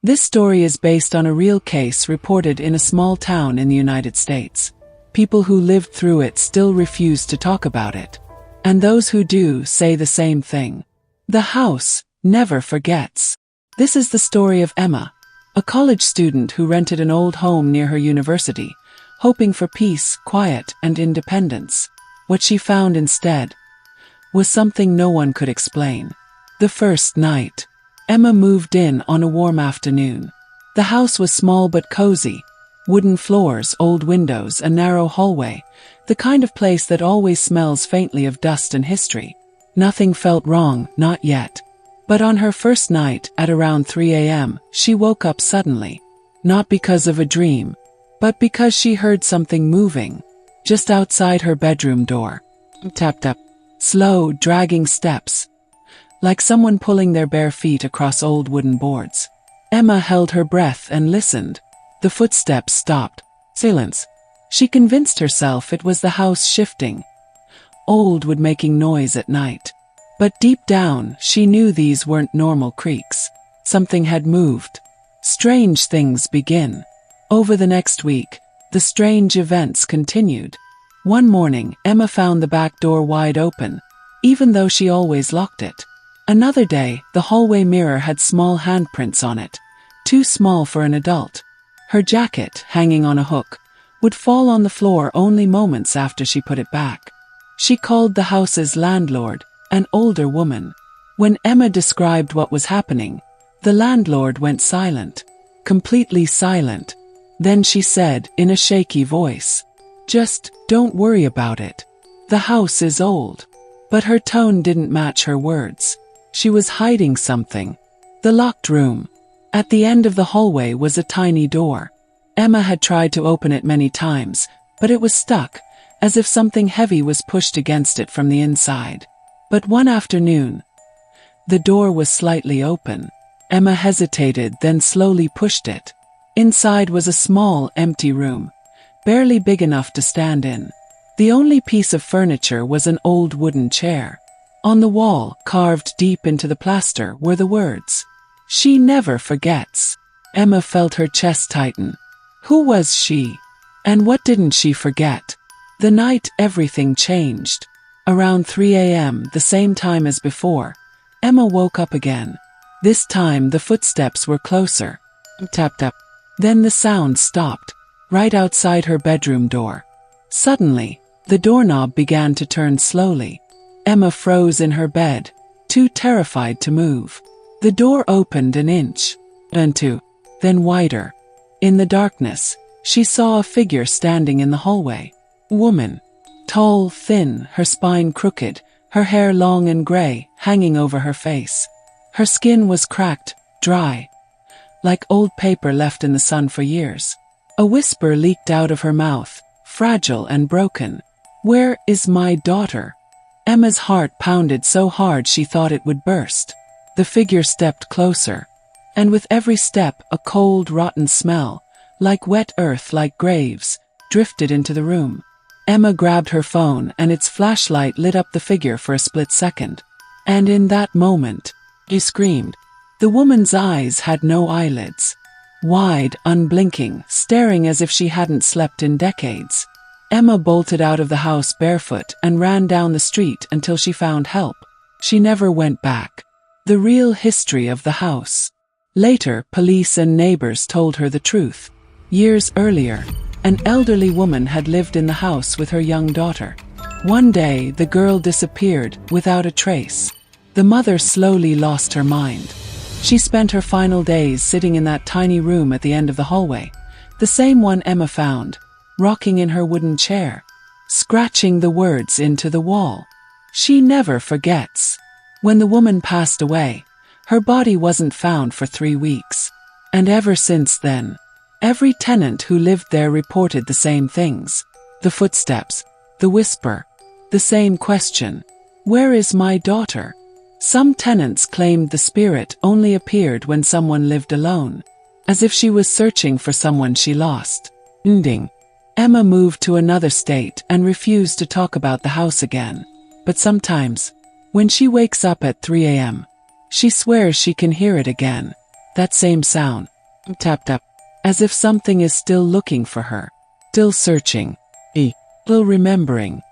This story is based on a real case reported in a small town in the United States. People who lived through it still refuse to talk about it. And those who do say the same thing. The house never forgets. This is the story of Emma, a college student who rented an old home near her university, hoping for peace, quiet, and independence. What she found instead was something no one could explain. The first night, Emma moved in on a warm afternoon. The house was small but cozy. Wooden floors, old windows, a narrow hallway, the kind of place that always smells faintly of dust and history. Nothing felt wrong, not yet. But on her first night, at around 3 a.m., she woke up suddenly. Not because of a dream, but because she heard something moving, just outside her bedroom door. Tap tap. Slow, dragging steps, like someone pulling their bare feet across old wooden boards. Emma held her breath and listened. The footsteps stopped. Silence. She convinced herself it was the house shifting. Old wood making noise at night. But deep down, she knew these weren't normal creaks. Something had moved. Strange things begin. Over the next week, the strange events continued. One morning, Emma found the back door wide open, even though she always locked it. Another day, the hallway mirror had small handprints on it, too small for an adult. Her jacket, hanging on a hook, would fall on the floor only moments after she put it back. She called the house's landlord, an older woman. When Emma described what was happening, the landlord went silent, completely silent. Then she said, in a shaky voice, "Just don't worry about it. The house is old." But her tone didn't match her words. She was hiding something. The locked room. At the end of the hallway was a tiny door. Emma had tried to open it many times, but it was stuck, as if something heavy was pushed against it from the inside. But one afternoon, the door was slightly open. Emma hesitated, then slowly pushed it. Inside was a small, empty room, barely big enough to stand in. The only piece of furniture was an old wooden chair. On the wall, carved deep into the plaster, were the words, "She never forgets." Emma felt her chest tighten. Who was she? And what didn't she forget? The night everything changed. Around 3 a.m., the same time as before, Emma woke up again. This time the footsteps were closer. Tap tap. Then the sound stopped, right outside her bedroom door. Suddenly, the doorknob began to turn slowly. Emma froze in her bed, too terrified to move. The door opened an inch, then two, then wider. In the darkness, she saw a figure standing in the hallway. Woman. Tall, thin, her spine crooked, her hair long and gray, hanging over her face. Her skin was cracked, dry, like old paper left in the sun for years. A whisper leaked out of her mouth, fragile and broken. "Where is my daughter?" Emma's heart pounded so hard she thought it would burst. The figure stepped closer, and with every step, a cold, rotten smell, like wet earth, like graves, drifted into the room. Emma grabbed her phone, and its flashlight lit up the figure for a split second. And in that moment, she screamed. The woman's eyes had no eyelids. Wide, unblinking, staring as if she hadn't slept in decades. Emma bolted out of the house barefoot and ran down the street until she found help. She never went back. The real history of the house. Later, police and neighbors told her the truth. Years earlier, an elderly woman had lived in the house with her young daughter. One day, the girl disappeared without a trace. The mother slowly lost her mind. She spent her final days sitting in that tiny room at the end of the hallway, the same one Emma found, rocking in her wooden chair, scratching the words into the wall. She never forgets. When the woman passed away, her body wasn't found for 3 weeks. And ever since then, every tenant who lived there reported the same things. The footsteps, the whisper, the same question. Where is my daughter? Some tenants claimed the spirit only appeared when someone lived alone, as if she was searching for someone she lost. Ending. Emma moved to another state and refused to talk about the house again. But sometimes, when she wakes up at 3 a.m., she swears she can hear it again. That same sound. Tap tap. As if something is still looking for her. Still searching. Still remembering.